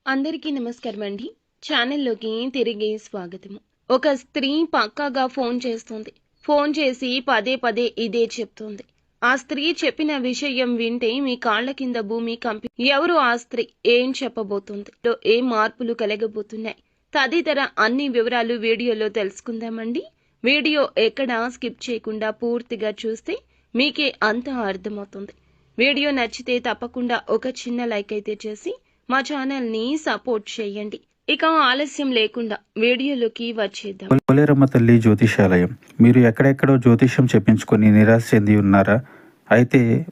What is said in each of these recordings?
అందరికీ నమస్కారం అండి. ఛానల్లోకి తిరిగి స్వాగతము. ఒక స్త్రీ పక్కాగా ఫోన్ చేస్తుంది. ఫోన్ చేసి పదే పదే ఇదే చెప్తుంది. ఆ స్త్రీ చెప్పిన విషయం వింటే మీ కాళ్ల కింద భూమి ఎవరు ఆ స్త్రీ, ఏం చెప్పబోతుంది, ఏ మార్పులు కలగబోతున్నాయి, తదితర అన్ని వివరాలు వీడియోలో తెలుసుకుందామండి. వీడియో ఎక్కడా స్కిప్ చేయకుండా పూర్తిగా చూస్తే మీకే అంతా అర్థమవుతుంది. వీడియో నచ్చితే తప్పకుండా ఒక చిన్న లైక్ అయితే చేసి మా ఛానల్ ని సపోర్ట్ చేయండి. ఇక ఆలస్యం లేకుండా వీడియోలోకి వచ్చేద్దాం. పోలేరమ్మ తల్లి జ్యోతిషాలయం. మీరు ఎక్కడెక్కడో జ్యోతిష్యం చెప్పించుకొని నిరాశ చెంది ఉన్నారా? అయితే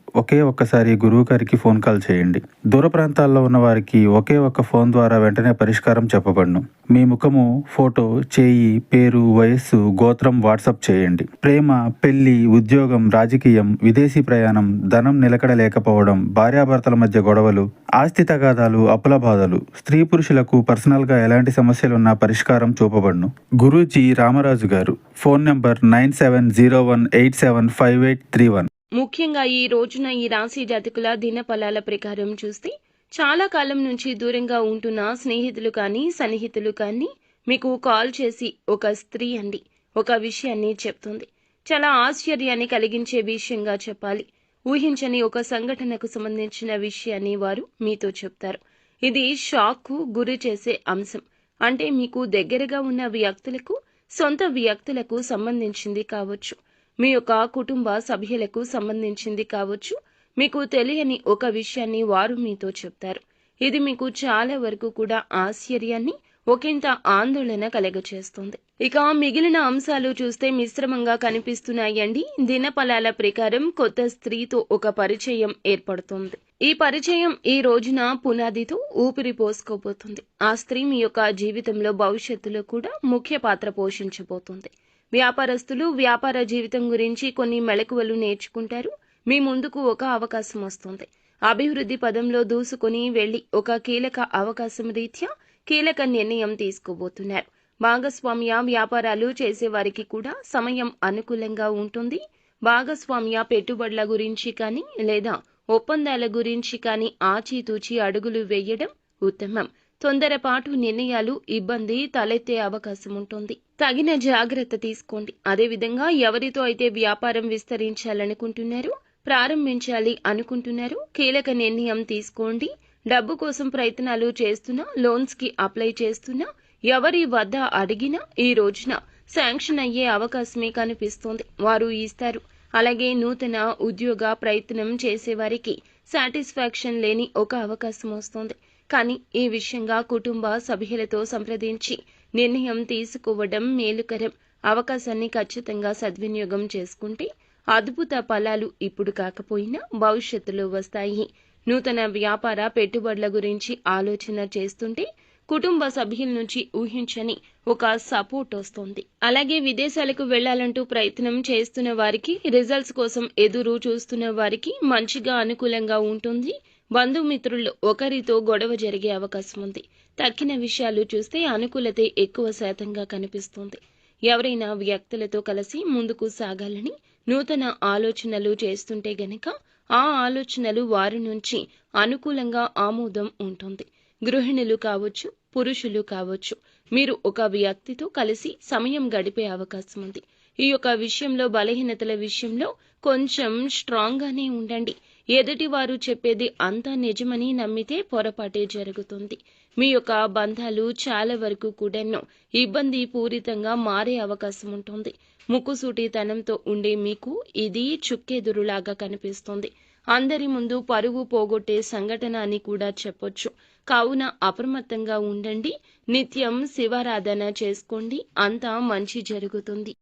ఒక్కసారి గురువు గారికి ఫోన్ కాల్ చేయండి. దూర ప్రాంతాల్లో ఉన్న వారికి ఒకే ఒక్క ఫోన్ ద్వారా వెంటనే పరిష్కారం చెప్పబడును. మీ ముఖము, ఫోటో, చేయి, పేరు, వయస్సు, గోత్రం వాట్సాప్ చేయండి. ప్రేమ, పెళ్లి, ఉద్యోగం, రాజకీయం, విదేశీ ప్రయాణం, ధనం నిలకడ లేకపోవడం, భార్యాభర్తల మధ్య గొడవలు, ఆస్తి తగాదాలు, అప్పుల బాధలు, స్త్రీ పురుషులకు పర్సనల్ గా ఎలాంటి సమస్యలున్నా పరిష్కారం చూపబడును. గురూజీ రామరాజు గారు. Phone number 9701875831. ముఖ్యంగా ఈ రోజున ఈ రాశి జాతకుల దినఫలాల ప్రకారం చూస్తే చాలా కాలం నుంచి దూరంగా ఉంటున్న స్నేహితులు కానీ సన్నిహితులు కానీ మీకు కాల్ చేసి ఒక స్త్రీ అండి ఒక విషయాన్ని చెప్తుంది. చాలా ఆశ్చర్యాన్ని కలిగించే విషయంగా చెప్పాలి. ఊహించని ఒక సంఘటనకు సంబంధించిన విషయాన్ని వారు మీతో చెప్తారు. ఇది షాక్కు గురి చేసే అంశం. అంటే మీకు దగ్గరగా ఉన్న వ్యక్తులకు, సొంత వ్యక్తులకు సంబంధించింది కావచ్చు, మీ యొక్క కుటుంబ సభ్యులకు సంబంధించింది కావచ్చు. మీకు తెలియని ఒక విషయాన్ని వారు మీతో చెప్తారు. ఇది మీకు చాలా వరకు కూడా ఆశ్చర్యాన్ని, ఒకంత ఆందోళన కలగచేస్తుంది. ఇక మిగిలిన అంశాలు చూస్తే మిశ్రమంగా కనిపిస్తున్నాయండి. దినఫలాల ప్రకారం కొత్త స్త్రీతో ఒక పరిచయం ఏర్పడుతుంది. ఈ పరిచయం ఈ రోజున పునాదితో ఊపిరి పోసుకోబోతుంది. ఆ స్త్రీ మీ యొక్క జీవితంలో భవిష్యత్తులో కూడా ముఖ్య పాత్ర పోషించబోతుంది. వ్యాపారస్తులు వ్యాపార జీవితం గురించి కొన్ని మెళకువలు నేర్చుకుంటారు. మీ ముందుకు ఒక అవకాశం వస్తుంది. అభివృద్ధి పదంలో దూసుకొని వెళ్లి ఒక కీలక అవకాశం రీత్యా కీలక నిర్ణయం తీసుకోబోతున్నారు. భాగస్వామ్య వ్యాపారాలు చేసేవారికి కూడా సమయం అనుకూలంగా ఉంటుంది. భాగస్వామ్య పెట్టుబడుల గురించి కానీ లేదా ఒప్పందాల గురించి కానీ ఆచితూచి అడుగులు వేయడం ఉత్తమం. తొందరపాటు నిర్ణయాలు ఇబ్బంది తలెత్తే అవకాశం ఉంటుంది. తగిన జాగ్రత్త తీసుకోండి. అదేవిధంగా ఎవరితో అయితే వ్యాపారం విస్తరించాలనుకుంటున్నారో, ప్రారంభించాలి అనుకుంటున్నారో కీలక నిర్ణయం తీసుకోండి. డబ్బు కోసం ప్రయత్నాలు చేస్తున్నా, లోన్స్ కి అప్లై చేస్తున్నా, ఎవరి వద్ద అడిగినా ఈ రోజున శాంక్షన్ అయ్యే అవకాశమే కనిపిస్తోంది. వారు ఇస్తారు. అలాగే నూతన ఉద్యోగ ప్రయత్నం చేసేవారికి సాటిస్ఫాక్షన్ లేని ఒక అవకాశం వస్తోంది. కానీ ఈ విషయంగా కుటుంబ సభ్యులతో సంప్రదించి నిర్ణయం తీసుకోవడం మేలుకరం. అవకాశాన్ని ఖచ్చితంగా సద్వినియోగం చేసుకుంటే అద్భుత ఫలాలు ఇప్పుడు కాకపోయినా భవిష్యత్తులో వస్తాయి. నూతన వ్యాపార పెట్టుబడుల గురించి ఆలోచన చేస్తుంటే కుటుంబ సభ్యుల నుంచి ఊహించని ఒక సపోర్ట్ వస్తుంది. అలాగే విదేశాలకు వెళ్లాలంటూ ప్రయత్నం చేస్తున్న వారికి, రిజల్ట్స్ కోసం ఎదురు చూస్తున్న వారికి మంచిగా అనుకూలంగా ఉంటుంది. బంధుమిత్రుల్లో ఒకరితో గొడవ జరిగే అవకాశం ఉంది. తక్కిన విషయాలు చూస్తే అనుకూలతే ఎక్కువ శాతంగా కనిపిస్తుంది. ఎవరైనా వ్యక్తులతో కలిసి ముందుకు సాగాలని నూతన ఆలోచనలు చేస్తుంటే గనక ఆ ఆలోచనలు వారి నుంచి అనుకూలంగా ఆమోదం ఉంటుంది. గృహిణులు కావచ్చు, పురుషులు కావచ్చు, మీరు ఒక వ్యక్తితో కలిసి సమయం గడిపే అవకాశం ఉంది. ఈ యొక్క విషయంలో బలహీనతల విషయంలో కొంచెం స్ట్రాంగ్ గానే ఉండండి. ఎదుటి వారు చెప్పేది అంతా నిజమని నమ్మితే పొరపాటే జరుగుతుంది. మీ యొక్క బంధాలు చాలా వరకు కూడాను ఇబ్బంది పూరితంగా మారే అవకాశం ఉంటుంది. ముక్కుసూటితనంతో ఉండే మీకు ఇది చుక్కెదురులాగా కనిపిస్తుంది. అందరి ముందు పరువు పోగొట్టే సంఘటన అని కూడా చెప్పొచ్చు. కావున అప్రమత్తంగా ఉండండి. నిత్యం శివారాధన చేసుకోండి. అంతా మంచి జరుగుతుంది.